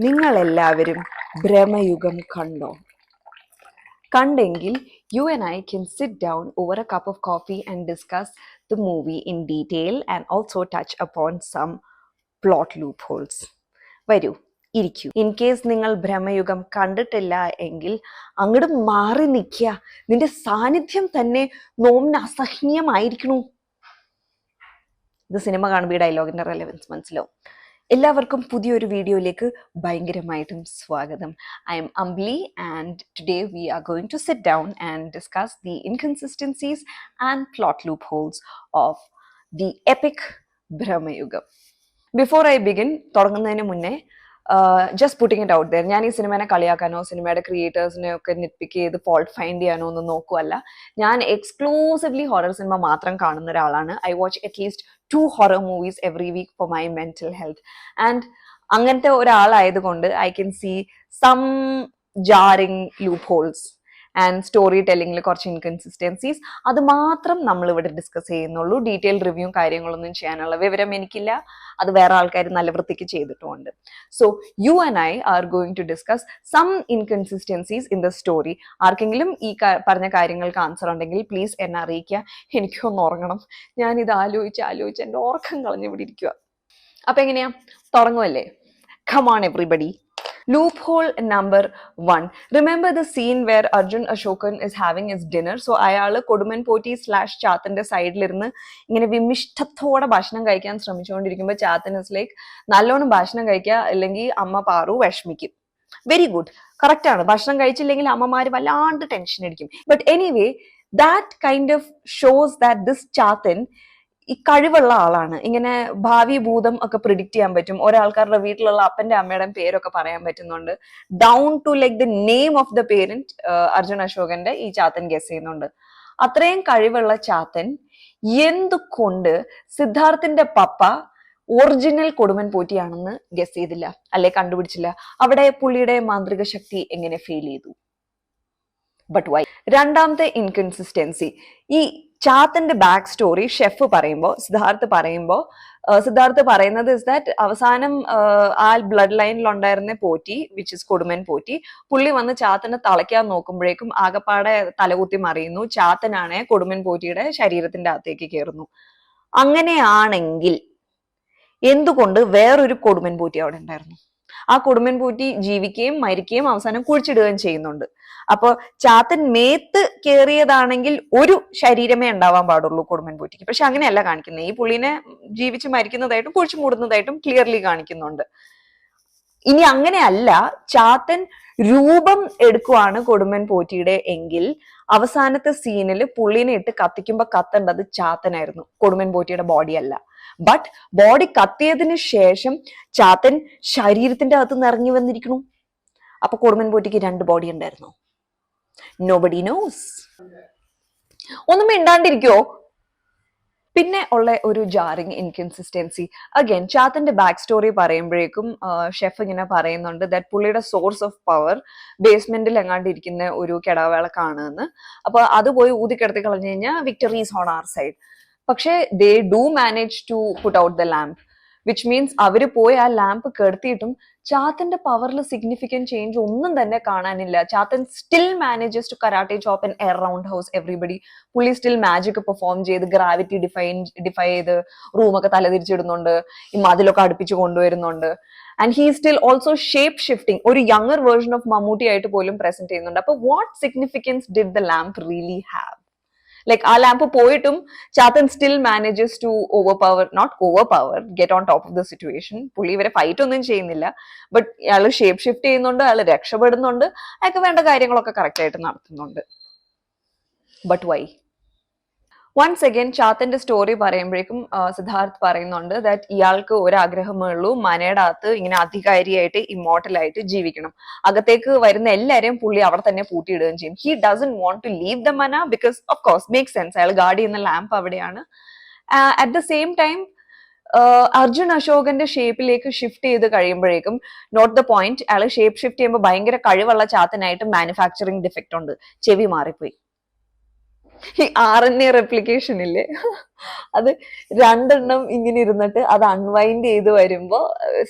നിങ്ങളെല്ലാവരും ഭ്രമയുഗം കണ്ടോ? കണ്ടെങ്കിൽ you and I can sit down over a cup of coffee and discuss the movie in detail and also touch upon some plot loopholes. വരൂ, ഇരിക്കൂ. In case നിങ്ങൾ ഭ്രമയുഗം കണ്ടിട്ടില്ല എങ്കിൽ അങ്ങോട്ട് മാറി നിൽക്കുക. നിന്റെ സാന്നിധ്യം തന്നെ നോമിന് അസഹ്യമായിരിക്കണു. ഇത് സിനിമ കാണുമ്പോൾ ഈ ഡയലോഗിന്റെ റെലവൻസ് മനസ്സിലാവും. എല്ലാവർക്കും പുതിയൊരു വീഡിയോയിലേക്ക് ഭയങ്കരമായിട്ടും സ്വാഗതം. I am Ambili and today we are going to sit down and discuss the inconsistencies and plot loopholes of the epic Bramayugam. Before I begin, തുടങ്ങുന്നതിന് മുന്നേ just putting it out there, ഞാൻ ഈ സിനിമേനെ കളിയാക്കാനോ സിനിമയുടെ ക്രിയേറ്റേഴ്സിനെ ഒക്കെ നിപ്പിക്ക് ചെയ്ത് ഫോൾട്ട് ഫൈൻഡ് ചെയ്യാനോ ഒന്നും നോക്കുവല്ല. ഞാൻ എക്സ്ക്ലൂസീവ്ലി ഹൊറർ സിനിമ മാത്രം കാണുന്ന ഒരാളാണ്. I watch at least 2 horror movies every week for my mental health. And അങ്ങനത്തെ ഒരാളായതുകൊണ്ട് I can see some jarring loopholes and story ടെല്ലിങ്ങിൽ കുറച്ച് ഇൻകൺസിസ്റ്റൻസീസ്. അത് മാത്രം നമ്മൾ ഇവിടെ ഡിസ്കസ് ചെയ്യുന്നുള്ളൂ. ഡീറ്റെയിൽ റിവ്യൂവും കാര്യങ്ങളൊന്നും ചെയ്യാനുള്ള വിവരം എനിക്കില്ല. അത് വേറെ ആൾക്കാർ നല്ല വൃത്തിക്ക് ചെയ്തിട്ടുമുണ്ട്. So you and I are going to discuss some inconsistencies in the story. ആർക്കെങ്കിലും ഈ പറഞ്ഞ കാര്യങ്ങൾക്ക് ആൻസർ ഉണ്ടെങ്കിൽ പ്ലീസ് എന്നെ അറിയിക്കുക. എനിക്കൊന്ന് ഉറങ്ങണം. ഞാനിത് ആലോചിച്ച് എൻ്റെ ഓർക്കം കളഞ്ഞ് ഇവിടെ ഇരിക്കുക. അപ്പൊ എങ്ങനെയാ, തുടങ്ങുമല്ലേ? Come on everybody. Loophole number 1. Remember the scene where Arjun Ashokan is having his dinner? So അയാള് കൊടുമൻ പോറ്റി / ചാത്തന്റെ സൈഡിലിരുന്ന് ഇങ്ങനെ വിമിഷ്ടത്തോടെ ഭക്ഷണം കഴിക്കാൻ ശ്രമിച്ചുകൊണ്ടിരിക്കുമ്പോൾ ചാത്തൻ ഇസ് ലൈക്ക്, നല്ലോണം ഭക്ഷണം കഴിക്കുക അല്ലെങ്കിൽ അമ്മ പാറു വിഷമിക്കും. വെരി ഗുഡ്, കറക്റ്റ് ആണ്. ഭക്ഷണം കഴിച്ചില്ലെങ്കിൽ അമ്മമാര് വല്ലാണ്ട് ടെൻഷൻ അടിക്കും. But anyway, that kind of shows that this Chathan ഈ കഴിവുള്ള ആളാണ്. ഇങ്ങനെ ഭാവി ഭൂതം ഒക്കെ പ്രിഡിക്റ്റ് ചെയ്യാൻ പറ്റും. ഒരാൾക്കാരുടെ വീട്ടിലുള്ള അപ്പന്റെ അമ്മയുടെയും പേരൊക്കെ പറയാൻ പറ്റുന്നുണ്ട്. Down to like the name of the parent Arjun അശോകന്റെ ഈ ചാത്തൻ ഗസ് ചെയ്യുന്നുണ്ട്. അത്രയും കഴിവുള്ള ചാത്തൻ എന്തുകൊണ്ട് സിദ്ധാർത്ഥിന്റെ പപ്പ ഒറിജിനൽ കൊടുമൻ പോറ്റിയാണെന്ന് ഗസ് ചെയ്തില്ല, അല്ലെ കണ്ടുപിടിച്ചില്ല? അവിടെ പുള്ളിയുടെ മാന്ത്രിക ശക്തി എങ്ങനെ ഫെയിൽ ചെയ്തു? But why? രണ്ടാമത്തെ ഇൻകൺസിസ്റ്റൻസി, ഈ ചാത്തന്റെ ബാക്ക് സ്റ്റോറി ഷെഫ് പറയുമ്പോൾ, സിദ്ധാർത്ഥ് പറയുന്നത് ഇസ് ദാറ്റ് അവസാനം ആ ബ്ലഡ് ലൈനിൽ ഉണ്ടായിരുന്ന പോറ്റി വിച്ച് ഇസ് കൊടുമൻ പോറ്റി, പുള്ളി വന്ന് ചാത്തനെ തളയ്ക്കാൻ നോക്കുമ്പോഴേക്കും ആകപ്പാടെ തലകുത്തി മറിയുന്നു. ചാത്തനാണെ കൊടുമൻ പോറ്റിയുടെ ശരീരത്തിന്റെ അകത്തേക്ക് കയറുന്നു. അങ്ങനെയാണെങ്കിൽ എന്തുകൊണ്ട് വേറൊരു കൊടുമൻ പോറ്റി അവിടെ ഉണ്ടായിരുന്നു? ആ കൊടുമൻ പോറ്റി ജീവിക്കുകയും മരിക്കുകയും അവസാനം കുഴിച്ചിടുകയും ചെയ്യുന്നുണ്ട്. അപ്പൊ ചാത്തൻ മേത്ത് കയറിയതാണെങ്കിൽ ഒരു ശരീരമേ ഉണ്ടാവാൻ പാടുള്ളൂ കൊടുമൻ പോറ്റിക്ക്. പക്ഷെ അങ്ങനെയല്ല കാണിക്കുന്നത്. ഈ പുള്ളിനെ ജീവിച്ച് മരിക്കുന്നതായിട്ടും കുഴിച്ചു മൂടുന്നതായിട്ടും ക്ലിയർലി കാണിക്കുന്നുണ്ട്. ഇനി അങ്ങനെയല്ല, ചാത്തൻ രൂപം എടുക്കുവാണ് കൊടുമൻ പോറ്റിയുടെ എങ്കിൽ അവസാനത്തെ സീനിൽ പുള്ളിനെ ഇട്ട് കത്തിക്കുമ്പോ കത്തേണ്ടത് ചാത്തനായിരുന്നു, കൊടുമൻ പോറ്റിയുടെ ബോഡി അല്ല. ബട്ട് ബോഡി കത്തിയതിന് ശേഷം ചാത്തൻ ശരീരത്തിന്റെ അകത്ത് നിറങ്ങി വന്നിരിക്കണു. അപ്പൊ കൊടുമൻ പോറ്റിക്ക് 2 ബോഡി ഉണ്ടായിരുന്നു. Nobody knows. ഒന്നും മിണ്ടാണ്ടിരിക്കോ? പിന്നെ ഉള്ള ഒരു ജാറിങ് ഇൻകൺസിസ്റ്റൻസി, അഗൈൻ ചാത്തന്റെ ബാക്ക് സ്റ്റോറി പറയുമ്പോഴേക്കും ഷെഫ് ഇങ്ങനെ പറയുന്നുണ്ട് ദാറ്റ് പുള്ളിയുടെ സോഴ്സ് ഓഫ് പവർ ബേസ്മെന്റിൽ എങ്ങാണ്ട് ഇരിക്കുന്ന ഒരു കിടവേളക്കാണെന്ന്. അപ്പൊ അത് പോയി ഊതിക്കിടത്തി കളഞ്ഞു കഴിഞ്ഞാൽ victory is on our side. പക്ഷെ they do manage to put out the lamp, which means അവര് പോയി ആ ലാമ്പ് കെടുത്തിയിട്ടും ചാത്തന്റെ പവറിൽ സിഗ്നിഫിക്കന്റ് ചേഞ്ച് ഒന്നും തന്നെ കാണാനില്ല. Chathan still manages to karate chop and air roundhouse everybody. പുള്ളി സ്റ്റിൽ മാജിക് പെർഫോം ചെയ്ത് ഗ്രാവിറ്റി ഡിഫൈ ചെയ്ത് റൂമൊക്കെ തലതിരിച്ചിടുന്നുണ്ട്, ഈ മതിലൊക്കെ അടുപ്പിച്ച് കൊണ്ടുവരുന്നുണ്ട്. And he still also shape shifting, ഒരു യങ്ങർ വേർഷൻ ഓഫ് മമ്മൂട്ടി ആയിട്ട് പോലും പ്രസന്റ് ചെയ്യുന്നുണ്ട്. അപ്പൊ what significance did the lamp really have? Like ആ ലാമ്പ് പോയിട്ടും Chathan still manages to get on top of the situation. പുള്ളി ഇവരെ ഫൈറ്റ് ഒന്നും ചെയ്യുന്നില്ല, ബട്ട് അയാൾ ഷേപ്പ് ഷിഫ്റ്റ് ചെയ്യുന്നുണ്ട്, അയാൾ രക്ഷപ്പെടുന്നുണ്ട്, അയാൾക്ക് വേണ്ട കാര്യങ്ങളൊക്കെ കറക്റ്റ് ആയിട്ട് നടത്തുന്നുണ്ട്. But why? വൺസ് അഗൈൻ ചാത്തന്റെ സ്റ്റോറി പറയുമ്പോഴേക്കും സിദ്ധാർത്ഥ് പറയുന്നുണ്ട് ദാറ്റ് ഇയാൾക്ക് ഒരാഗ്രഹമേ ഉള്ളൂ, മനയുടെ അകത്ത് ഇങ്ങനെ അധികാരിയായിട്ട് ഇമ്മോർട്ടലായിട്ട് ജീവിക്കണം. അകത്തേക്ക് വരുന്ന എല്ലാരെയും പുള്ളി അവിടെ തന്നെ പൂട്ടിയിടുകയും ചെയ്യും. He doesn't want to leave the mana because of course make sense, അയാൾ ഗാർഡ് ചെയ്യുന്ന ലാമ്പ് അവിടെയാണ്. At the same time Arjun അശോകന്റെ ഷേപ്പിലേക്ക് ഷിഫ്റ്റ് ചെയ്ത് കഴിയുമ്പോഴേക്കും നോട്ട് ദ പോയിന്റ്, അയാൾ ഷേപ്പ് ഷിഫ്റ്റ് ചെയ്യുമ്പോൾ ഭയങ്കര കഴിവുള്ള ചാത്തനായിട്ട് മാനുഫാക്ചറിങ് ഡിഫക്റ്റ് ഉണ്ട്, ചെവി മാറിപ്പോയി. ഈ RNA റെപ്ലിക്കേഷൻ ഇല്ലേ, അത് രണ്ടെണ്ണം ഇങ്ങനെ ഇരുന്നിട്ട് അത് അൺവൈൻഡ് ചെയ്ത് വരുമ്പോ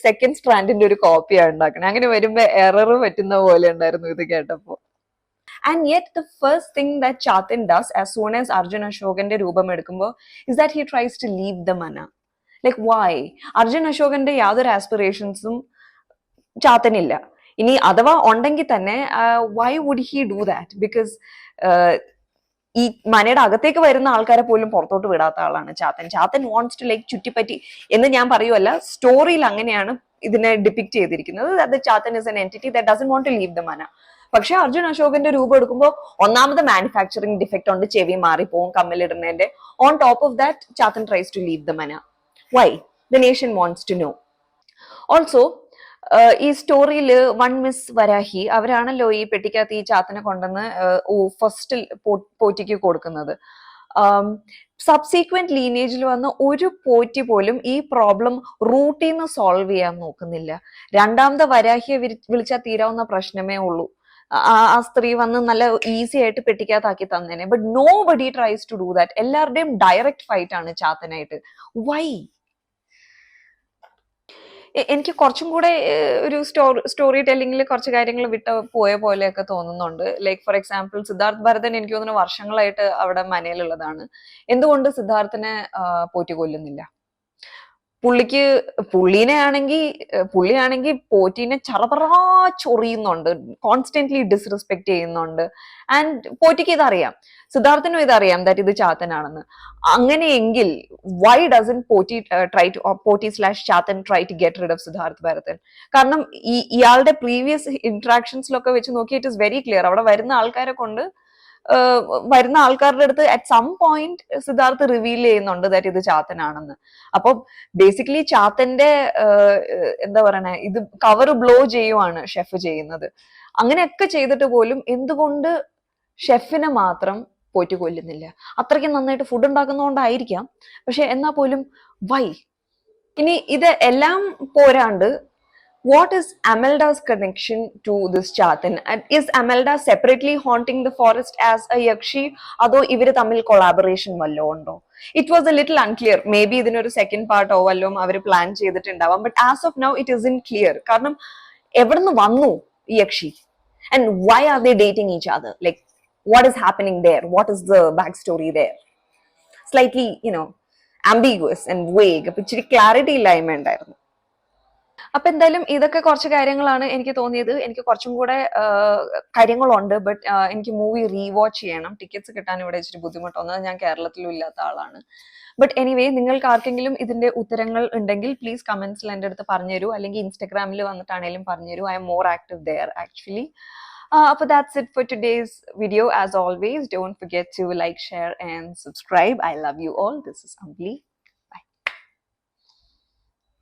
സെക്കൻഡ് സ്ട്രാൻഡിന്റെ ഒരു കോപ്പിയാണ് ഉണ്ടാക്കണേ. അങ്ങനെ വരുമ്പോ എറർ പറ്റുന്ന പോലെ ഉണ്ടായിരുന്നു ഇത് കേട്ടപ്പോ. And yet, the first thing that Chatin does as soon as Arjun Ashokന്റെ രൂപം എടുക്കുമ്പോൾ is that he tries to leave the mana. Like, why? Arjun Ashokന്റെ യാതൊരു ആസ്പിറേഷൻസും ചാത്തനില്ല. ഇനി അഥവാ ഉണ്ടെങ്കിൽ തന്നെ why would he do that? Because ഈ മനയുടെ അകത്തേക്ക് വരുന്ന ആൾക്കാരെ പോലും പുറത്തോട്ട് വിടാത്ത ആളാണ് Chathan. Chathan wants to like ചുറ്റിപ്പറ്റി എന്ന് ഞാൻ പറയുമല്ല, സ്റ്റോറിയിൽ അങ്ങനെയാണ് ഇതിനെ ഡിപിക്ട് ചെയ്തിരിക്കുന്നത്. Chathan is an entity that doesn't want to leave the mana. പക്ഷെ അർജുൻ അശോകന്റെ രൂപം എടുക്കുമ്പോൾ ഒന്നാമത് മാനുഫാക്ചറിങ് ഡിഫക്റ്റ് ഉണ്ട്, ചെവി മാറിപ്പോവും കമ്മലിടുന്നതിന്റെ. On top of that Chathan tries to leave the mana. Why? The nation wants to know. Also ഈ സ്റ്റോറിയിൽ വൺ മിസ് വരാഹി അവരാണല്ലോ ഈ പെട്ടിക്കകത്ത് ഈ ചാത്തനെ കൊണ്ടുവന്ന് ഫസ്റ്റിൽ പോറ്റിക്ക് കൊടുക്കുന്നത്. സബ്സീക്വന്റ് ലീനേജിൽ വന്ന ഒരു പോറ്റി പോലും ഈ പ്രോബ്ലം റൂട്ടിൽ നിന്ന് സോൾവ് ചെയ്യാൻ നോക്കുന്നില്ല. രണ്ടാമത്തെ വരാഹിയെ വിളിച്ചാൽ തീരാവുന്ന പ്രശ്നമേ ഉള്ളൂ. ആ സ്ത്രീ വന്ന് നല്ല ഈസി ആയിട്ട് പെട്ടിക്കകത്താക്കി തന്നേനെ. But nobody tries to do that. എല്ലാവരുടെയും ഡയറക്റ്റ് ഫൈറ്റ് ആണ് ചാത്തനായിട്ട്. വൈ? എനിക്ക് കുറച്ചും കൂടെ ഒരു സ്റ്റോറി ടെല്ലിങ്ങിൽ കുറച്ച് കാര്യങ്ങൾ വിട്ട് പോയ പോലെയൊക്കെ തോന്നുന്നുണ്ട്. Like for example Siddharth Bharathan എനിക്ക് തോന്നുന്നു വർഷങ്ങളായിട്ട് അവിടെ മനയിലുള്ളതാണ്. എന്തുകൊണ്ട് സിദ്ധാർത്ഥിനെ പോറ്റി കൊല്ലുന്നില്ല? പുള്ളിയാണെങ്കിൽ പോറ്റീനെ ചറപറാ ചൊറിയുന്നുണ്ട്, കോൺസ്റ്റന്റ്ലി ഡിസ്റെസ്പെക്ട് ചെയ്യുന്നുണ്ട്. ആൻഡ് പോറ്റിക്ക് ഇതറിയാം, സിദ്ധാർത്ഥിനും ഇതറിയാം ദാറ്റ് ഇത് ചാത്തനാണെന്ന്. അങ്ങനെയെങ്കിൽ വൈ ഡസൻ പോറ്റി/ചാത്തൻ try to get rid of Siddharth Bharathan? കാരണം ഇയാളുടെ പ്രീവിയസ് ഇന്ററാക്ഷൻസിലൊക്കെ വെച്ച് നോക്കി ഇറ്റ് ഇസ് വെരി ക്ലിയർ. അവിടെ വരുന്ന ആൾക്കാരുടെ അടുത്ത് at some point Siddharth reveal ചെയ്യുന്നുണ്ട് ദാറ്റ് ഇത് ചാത്തനാണെന്ന്. അപ്പൊ ബേസിക്കലി ചാത്തന്റെ എന്താ പറയണേ, ഇത് കവർ ബ്ലോ ചെയ്യുവാണ് ഷെഫ് ചെയ്യുന്നത്. അങ്ങനെയൊക്കെ ചെയ്തിട്ട് പോലും എന്തുകൊണ്ട് ഷെഫിനെ മാത്രം പോറ്റി കൊല്ലുന്നില്ല? അത്രയ്ക്ക് നന്നായിട്ട് ഫുഡ് ഉണ്ടാക്കുന്നതുകൊണ്ടായിരിക്കാം. പക്ഷെ എന്നാ പോലും വൈ? ഇനി ഇത് എല്ലാം പോരാണ്ട് what is Amelda's connection to this Chatan? Is Amelda separately haunting the forest as a yakshi? അതോ ഇവര് തമ്മിൽ കൊളാബറേഷൻ വല്ലതും ഉണ്ടോ? It was a little unclear. Maybe ഇതിനൊരു സെക്കൻഡ് പാർട്ടോ വല്ലതും അവർ പ്ലാൻ ചെയ്തിട്ടുണ്ടാവാം. But as of now it isn't clear. കാരണം എവിടുന്ന് വന്നു ഈ യക്ഷി? And why are they dating each other? Like, what is happening there? What is the backstory there? Slightly, ambiguous and vague. അപ്പൊ ഇച്ചിരി ക്ലാരിറ്റി ഇല്ലായ്മ ഉണ്ടായിരുന്നു. അപ്പൊ എന്തായാലും ഇതൊക്കെ കുറച്ച് കാര്യങ്ങളാണ് എനിക്ക് തോന്നിയത്. എനിക്ക് കുറച്ചും കൂടെ കാര്യങ്ങളുണ്ട്. ബട്ട് എനിക്ക് മൂവി റീവാച്ച് ചെയ്യണം. ടിക്കറ്റ്സ് കിട്ടാൻ ഇവിടെ ഇച്ചിരി ബുദ്ധിമുട്ടൊന്നും. ഞാൻ കേരളത്തിലും ഇല്ലാത്ത ആളാണ്. ബട്ട് എനിവേ, നിങ്ങൾക്ക് ആർക്കെങ്കിലും ഇതിന്റെ ഉത്തരങ്ങൾ ഉണ്ടെങ്കിൽ പ്ലീസ് കമന്റ്സിൽ എൻ്റെ അടുത്ത് പറഞ്ഞുതരൂ, അല്ലെങ്കിൽ ഇൻസ്റ്റഗ്രാമിൽ വന്നിട്ടാണേലും പറഞ്ഞുതരൂ. I am more active there actually. അപ്പോൾ that's it for today's video. As always, don't forget to like, share and subscribe. I love you all. This is Ambli.